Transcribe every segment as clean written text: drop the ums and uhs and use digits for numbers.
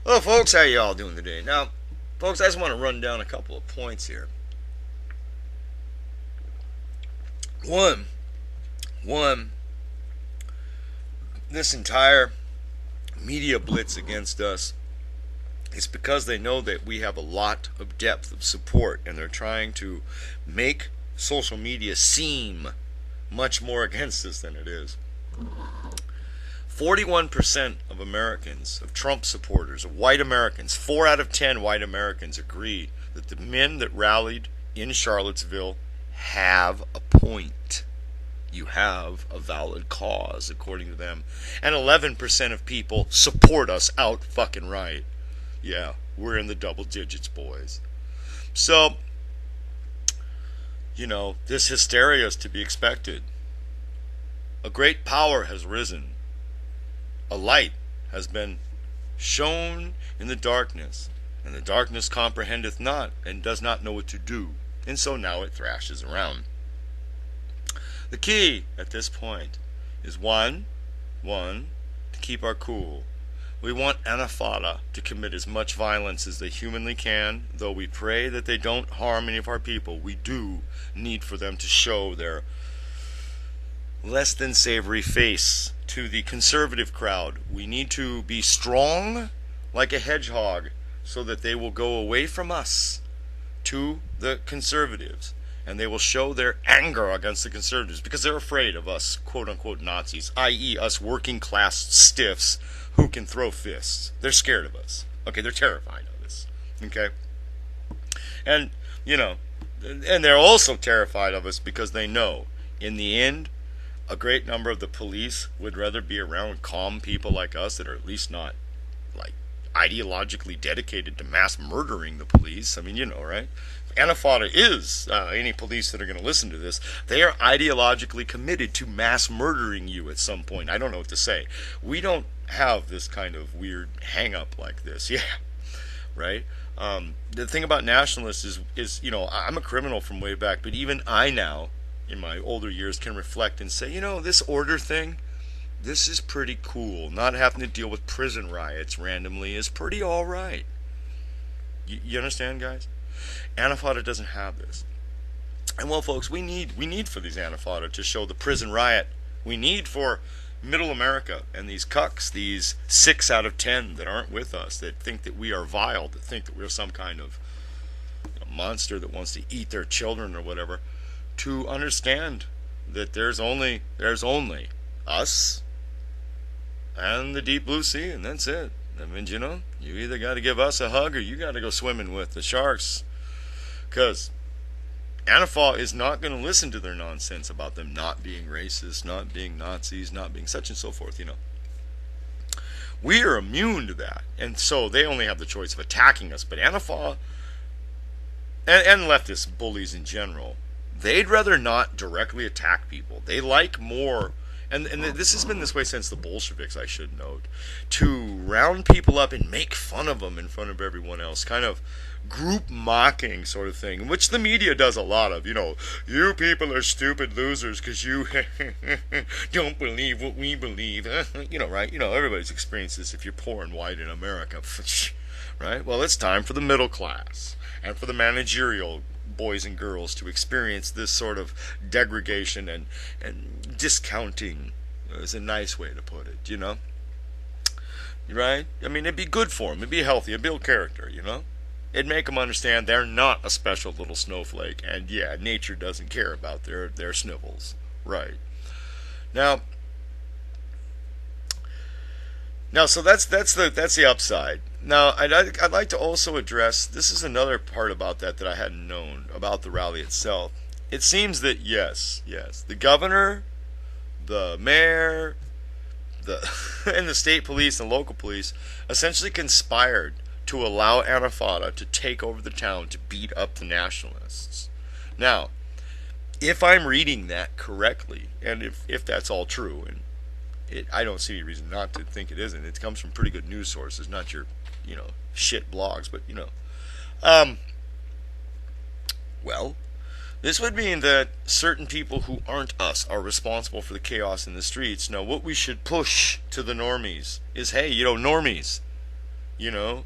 Hello, folks. How you all doing today? Now, folks, I just want to run down a couple of points here. One, one, this entire media blitz against us is because they know that we have a lot of depth of support, and they're trying to make social media seem much more against us than it is. 41% of Americans, of Trump supporters, of white Americans, 4 out of 10 white Americans agree that the men that rallied in Charlottesville have a point. You have a valid cause, according to them. And 11% of people support us out fucking right. Yeah, we're in the double digits, boys. So, this hysteria is to be expected. A great power has risen. A light has been shown in the darkness, and the darkness comprehendeth not, and does not know what to do, and so now it thrashes around. The key at this point is one, to keep our cool. We want Antifada to commit as much violence as they humanly can, though we pray that they don't harm any of our people. We do need for them to show their less than savory face to the conservative crowd. We need to be strong like a hedgehog so that they will go away from us to the conservatives, and they will show their anger against the conservatives because they're afraid of us, quote unquote Nazis, i.e., us working class stiffs who can throw fists. They're scared of us. Okay, they're terrified of us. Okay? And, and they're also terrified of us because they know in the end a great number of the police would rather be around calm people like us that are at least not like ideologically dedicated to mass murdering the police. I mean, right? Antifada is any police that are going to listen to this. They are ideologically committed to mass murdering you at some point. I don't know what to say. We don't have this kind of weird hang up like this. Yeah, right? The thing about nationalists is I'm a criminal from way back, but even I now in my older years can reflect and say, this order thing, this is pretty cool. Not having to deal with prison riots randomly is pretty alright. You understand, guys? Antifada doesn't have this. And well, folks, we need for these Antifada to show the prison riot. We need for middle America and these cucks, these 6 out of 10 that aren't with us, that think that we are vile, that think that we're some kind of monster that wants to eat their children or whatever, to understand that there's only us and the deep blue sea, and that's it. I mean, you either got to give us a hug or you got to go swimming with the sharks, because Antifa is not going to listen to their nonsense about them not being racist, not being Nazis, not being such and so forth. We are immune to that, and so they only have the choice of attacking us. But Antifa and leftist bullies in general, they'd rather not directly attack people. They like more, and this has been this way since the Bolsheviks, I should note, to round people up and make fun of them in front of everyone else, kind of group mocking sort of thing, which the media does a lot of. You people are stupid losers because you don't believe what we believe. Right? Everybody's experienced this if you're poor and white in America. Right? Well, it's time for the middle class and for the managerial boys and girls to experience this sort of degradation and discounting is a nice way to put it, right? I mean, it'd be good for them, it'd be healthy, it'd build character, it'd make them understand they're not a special little snowflake, and yeah, nature doesn't care about their snivels, right? Now, so that's the upside. Now, I'd like to also address, this is another part about that I hadn't known about the rally itself. It seems that yes, the governor, the mayor, and the state police and local police essentially conspired to allow Antifada to take over the town to beat up the nationalists. Now, if I'm reading that correctly, and if that's all true, and I don't see any reason not to think it isn't. It comes from pretty good news sources, not your, shit blogs, but, well, this would mean that certain people who aren't us are responsible for the chaos in the streets. Now, what we should push to the normies is, hey, normies, you know,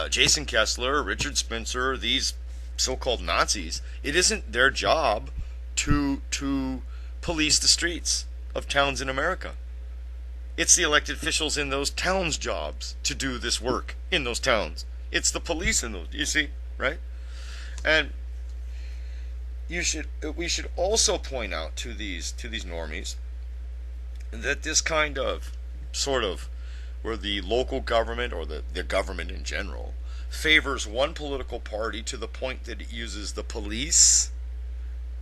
Jason Kessler, Richard Spencer, these so-called Nazis, it isn't their job to police the streets of towns in America. It's the elected officials in those towns' jobs to do this work in those towns. It's the police in those. You see, right? And we should also point out to these normies that this kind of sort of where the local government or the government in general favors one political party to the point that it uses the police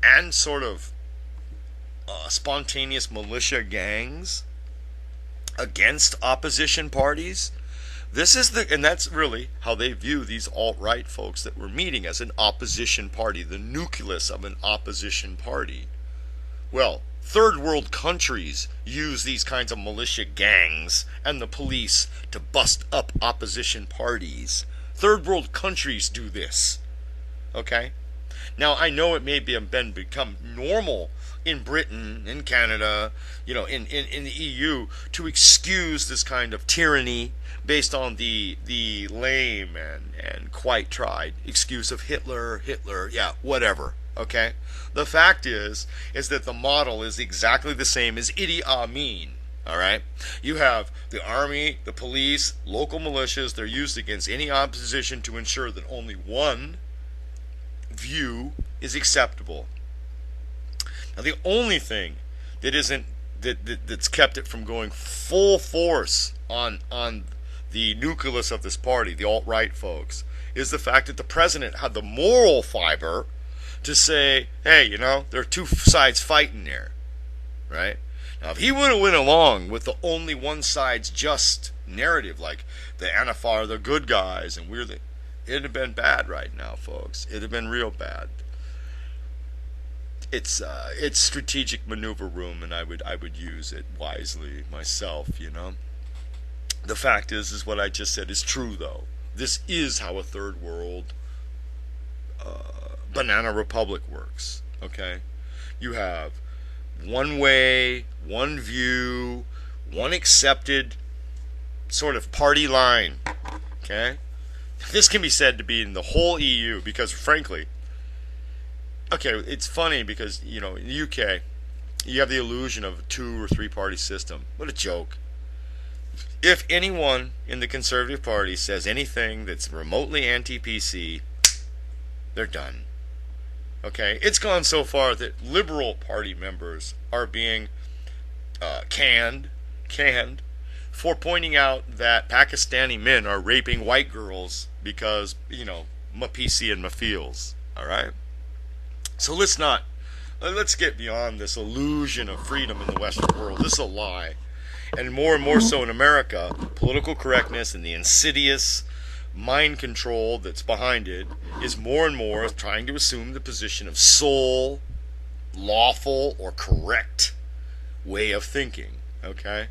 and sort of spontaneous militia gangs against opposition parties. And that's really how they view these alt-right folks that we're meeting as an opposition party, the nucleus of an opposition party. Well, third world countries use these kinds of militia gangs and the police to bust up opposition parties. Third world countries do this. Okay? Now, I know it may become normal in Britain, in Canada, in the EU to excuse this kind of tyranny based on the lame and quite tried excuse of Hitler, yeah, whatever. Okay? The fact is that the model is exactly the same as Idi Amin. All right? You have the army, the police, local militias. They're used against any opposition to ensure that only one view is acceptable. Now, the only thing that's kept it from going full force on the nucleus of this party, the alt-right folks, is the fact that the president had the moral fiber to say, hey, there are two sides fighting there, right? Now, if he would have went along with the only one side's just narrative, like the Antifa are the good guys and it'd have been bad right now, folks. It'd have been real bad. It's strategic maneuver room, and I would use it wisely myself. The fact is what I just said is true, though. This is how a third world banana republic works. Okay, you have one way, one view, one accepted sort of party line. Okay, this can be said to be in the whole EU because, frankly, okay, it's funny because in the UK you have the illusion of a 2 or 3 party system. What a joke. If anyone in the Conservative Party says anything that's remotely anti-PC, they're done. Okay? It's gone so far that Liberal Party members are being canned for pointing out that Pakistani men are raping white girls because, my PC and my feels. Alright? So let's get beyond this illusion of freedom in the Western world. This is a lie. And more so in America, political correctness and the insidious mind control that's behind it is more and more trying to assume the position of sole, lawful, or correct way of thinking. Okay?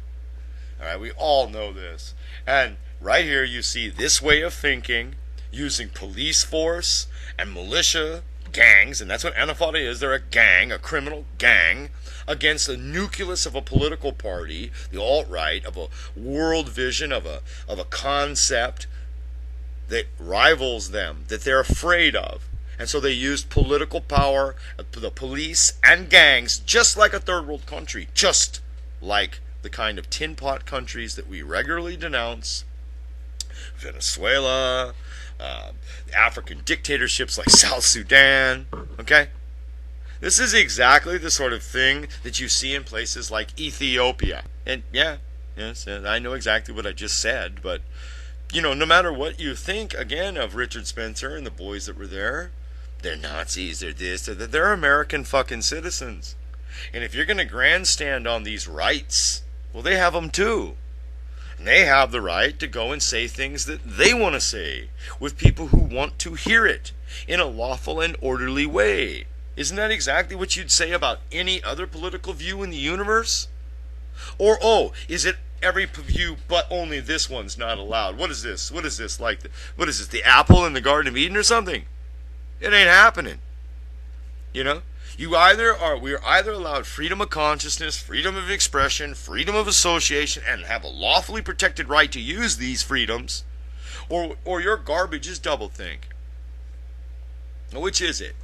Alright, we all know this. And right here you see this way of thinking using police force and militia gangs, and that's what Antifa is. They're a gang, a criminal gang, against the nucleus of a political party, the alt-right, of a world vision, of a concept that rivals them, that they're afraid of. And so they used political power, the police and gangs, just like a third world country, just like the kind of tin pot countries that we regularly denounce, Venezuela, African dictatorships like South Sudan. Okay? This is exactly the sort of thing that you see in places like Ethiopia. And yes, I know exactly what I just said, but no matter what you think, again, of Richard Spencer and the boys that were there, they're Nazis, they're this, they're American fucking citizens. And if you're going to grandstand on these rights, well, they have them too. And they have the right to go and say things that they want to say with people who want to hear it in a lawful and orderly way. Isn't that exactly what you'd say about any other political view in the universe? Or, is it every view but only this one's not allowed? What is this? What is this? What is this, the apple in the Garden of Eden or something? It ain't happening. We are either allowed freedom of consciousness, freedom of expression, freedom of association, and have a lawfully protected right to use these freedoms, Or your garbage is doublethink. Which is it?